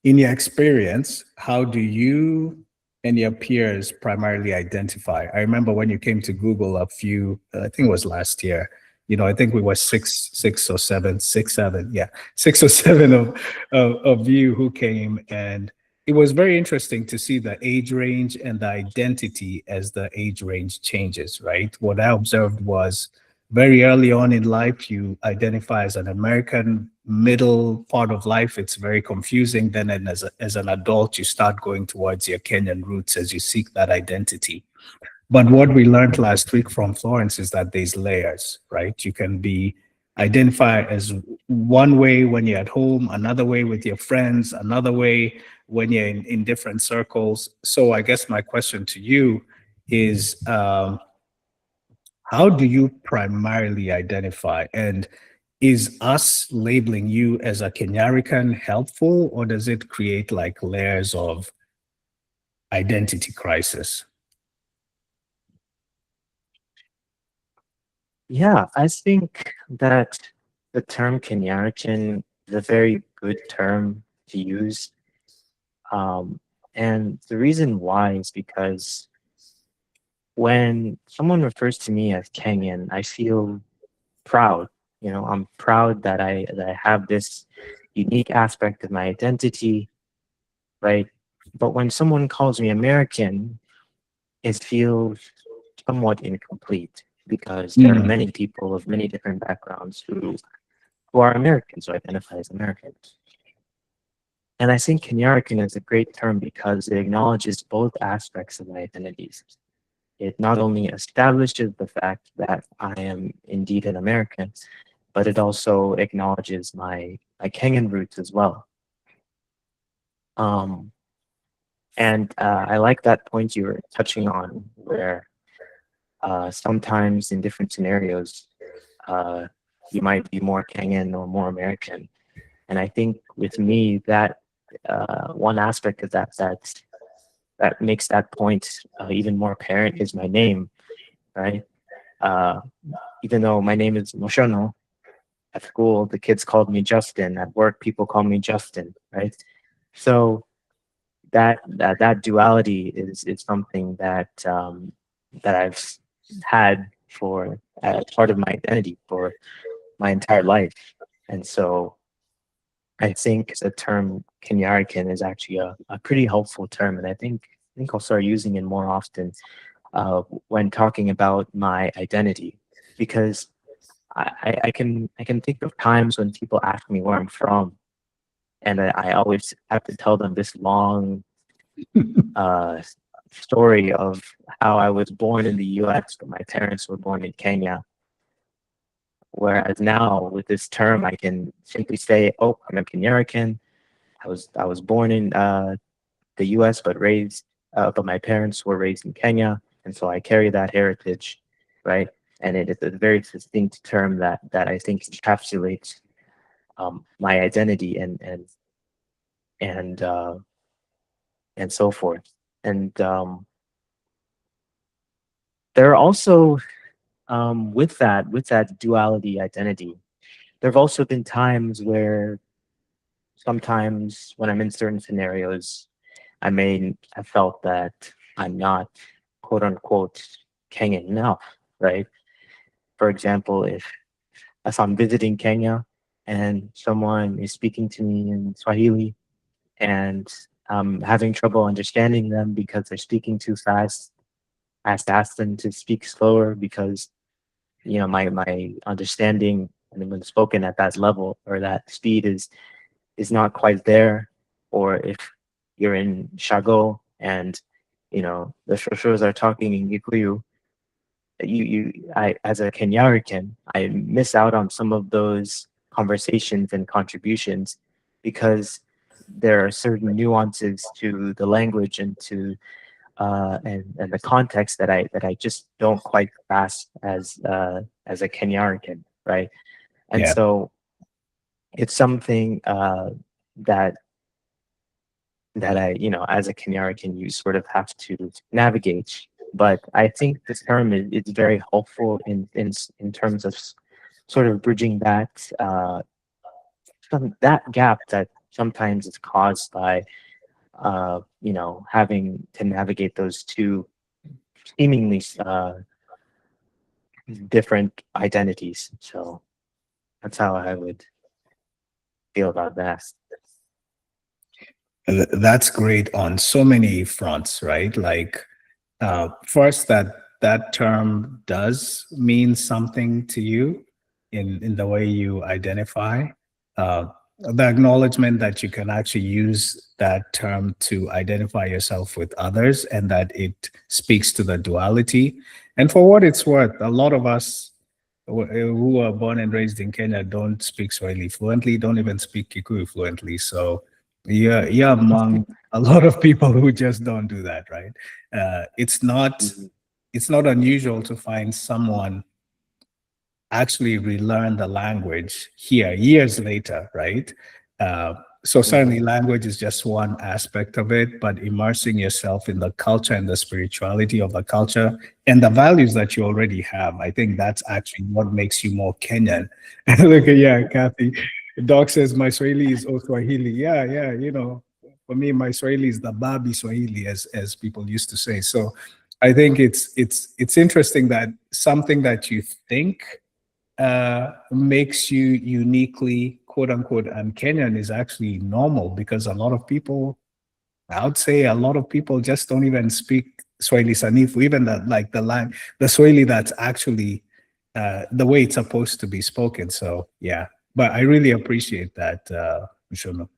In your experience, how do you and your peers primarily identify? I remember when you came to Google a few, I think it was last year. I think we were six or seven, six, seven, yeah, six or seven of you who came, and it was very interesting to see the age range and the identity as the age range changes. Right. What I observed was very early on in life, you identify as an American. Middle part of life, it's very confusing. Then, and as an adult, you start going towards your Kenyan roots as you seek that identity. But what we learned last week from Florence is that there's layers, right? You can be identified as one way when you're at home, another way with your friends, another way when you're in different circles. So I guess my question to you is, how do you primarily identify? And is us labeling you as a KenyaRican helpful, or does it create like layers of identity crisis? Yeah, I think that the term KenyaRican is a very good term to use. Um, and the reason why is because when someone refers to me as Kenyan, I feel proud. I'm proud that I have this unique aspect of my identity, right? But when someone calls me American, it feels somewhat incomplete because there are Mm, many people of many different backgrounds who are Americans, who identify as Americans. And I think Kenyan is a great term because it acknowledges both aspects of my identities. It not only establishes the fact that I am indeed an American, but it also acknowledges my Kenyan roots as well. Um, and I like that point you were touching on, where sometimes in different scenarios, uh, you might be more Kenyan or more American. And I think with me, that one aspect of that makes that point even more apparent is my name, right? Uh, Even though my name is Moshono, at school the kids called me Justin. At work, people call me Justin, right? So that duality is something that I've had for as part of my identity for my entire life, and so I think the term Kenyarican is actually a pretty helpful term, and I think I'll start using it more often when talking about my identity, because I can think of times when people ask me where I'm from, and I always have to tell them this long uh, story of how I was born in the U.S., but my parents were born in Kenya. Whereas now with this term, I can simply say, "Oh, I'm a Kenyarican. I was born in the U.S. but my parents were raised in Kenya, and so I carry that heritage, right?" And it is a very distinct term that I think encapsulates my identity and uh, and so forth. And there are also with that duality identity, there have also been times where sometimes when I'm in certain scenarios, I may have felt that I'm not quote unquote Kenyan enough, right? For example, if I'm visiting Kenya and someone is speaking to me in Swahili and I'm having trouble understanding them because they're speaking too fast, I have to ask them to speak slower because my understanding and when spoken at that level or that speed is not quite there. Or if you're in Shago and the shoshos are talking in Gikuyu, I as a Kenyarican, I miss out on some of those conversations and contributions because there are certain nuances to the language and to and the context that I just don't quite grasp as a Kenyarican, right? And yeah. so it's something that that as a Kenyarican, you sort of have to navigate. But I think this term is very helpful in terms of sort of bridging that gap sometimes it's caused by having to navigate those two seemingly different identities. So that's how I would feel about that. That's great on so many fronts, right? Like, first, that term does mean something to you in the way you identify. The acknowledgement that you can actually use that term to identify yourself with others, and that it speaks to the duality. And for what it's worth, a lot of us who are born and raised in Kenya don't speak Swahili fluently, don't even speak Kikuyu fluently. So you're among a lot of people who just don't do that, right? It's not unusual to find someone actually relearn the language here years later, right? So certainly language is just one aspect of it, but immersing yourself in the culture and the spirituality of the culture and the values that you already have, I think that's actually what makes you more Kenyan. Look at, yeah, Kathy. Doc says my Swahili is Swahili. Yeah, for me, my Swahili is the Babi Swahili, as people used to say. So I think it's interesting that something that you think makes you uniquely, quote unquote, un-Kenyan is actually normal, because a lot of people, I would say a lot of people just don't even speak Swahili Sanifu, even the Swahili that's actually the way it's supposed to be spoken. So yeah, but I really appreciate that, Mishono.